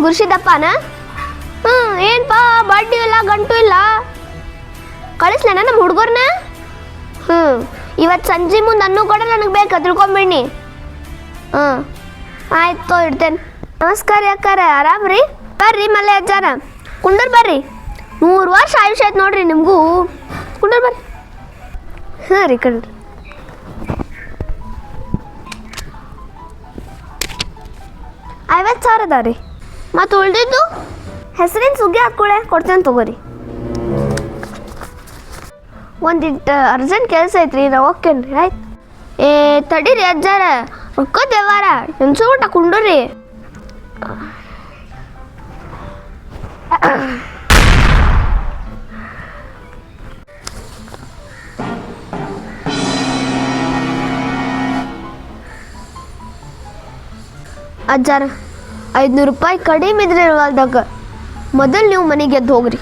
ಗುರ್ಸಿದಪ್ಪನ ಏನಪ್ಪ ಬಡ್ಡಿ ಇಲ್ಲ ಗಂಟು ಇಲ್ಲ ಕಳಿಸ್ಲೇನ ನಮ್ಮ ಹುಡುಗರ್ನ ಇವತ್ತು ಸಂಜೆ ಮುಂದೆ ಅನ್ನೂ ಕೂಡ ನನಗೆ ಬೇಕು ತಿಳ್ಕೊಂಬಿಡ್ನಿ ಆಯ್ತು ಇಡ್ತೇನೆ ನಮಸ್ಕಾರ ಅಕ್ಕಾರ ಆರಾಮ್ರಿ ಬರ್ರಿ ಮಲ್ಲೆ ಅಜ್ಜಾರ ಕುಂಡರ್ ಬರ್ರಿ 100 ವರ್ಷ ಆಯುಷ್ಯ ಆಯ್ತು ನೋಡ್ರಿ ನಿಮಗೂ ಕುಂಡರ್ ಬರ್ರಿ ರೀ ಕಣ್ರಿ 50,000 ಅದ ರೀ ಮತ್ತು ಉಳ್ದಿದ್ದು ಹೆಸರಿನ ಸುಗ್ಗಿ ಹಾಕ್ಕೊಳೆ ಕೊಡ್ತೇನೆ ತಗೋರಿ ಒಂದಿಟ್ಟು ಅರ್ಜೆಂಟ್ ಕೆಲಸ ಐತ್ರಿ ನಾವು ಹೋಗ್ತೇನೆ ಆಯ್ತು ತಡೀರಿ ಅಜ್ಜಾರ ರೊಕ್ಕ ದೇವಾರ ಎನ್ಸು ಊಟ ಕುಂಡ್ರಿ ಅಜ್ಜಾರ 500 ರೂಪಾಯಿ ಕಡಿಮೆ ಇದ್ರೆ ಹೊಲ್ದಾಗ ಮೊದಲು ನೀವು ಮನೆಗೆ ಎದ್ದು ಹೋಗ್ರಿ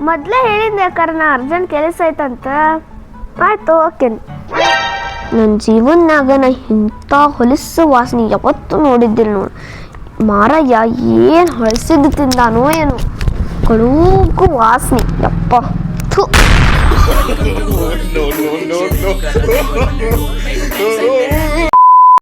ಮೊದಲೇ ಹೇಳಿದ್ದೆ ಯಾಕಾರ ನಾ ಅರ್ಜೆಂಟ್ ಕೆಲಸ ಐತಂತ ಆಯ್ತು ಓಕೆನ್ ನನ್ನ ಜೀವನ್ಯಾಗ ನಾ ಇಂಥ ಹೊಲಸು ವಾಸನೆ ಯಾವತ್ತೂ ನೋಡಿದ್ದಿಲ್ಲ ನೋಡು ಮಾರಯ್ಯ ಏನು ಹೊಲಸಿದ್ದು ತಿಂದಾನೋ ಏನು ಕಡುಗು ವಾಸನೆ ಯಪ್ಪ ಥು No, no, no, no.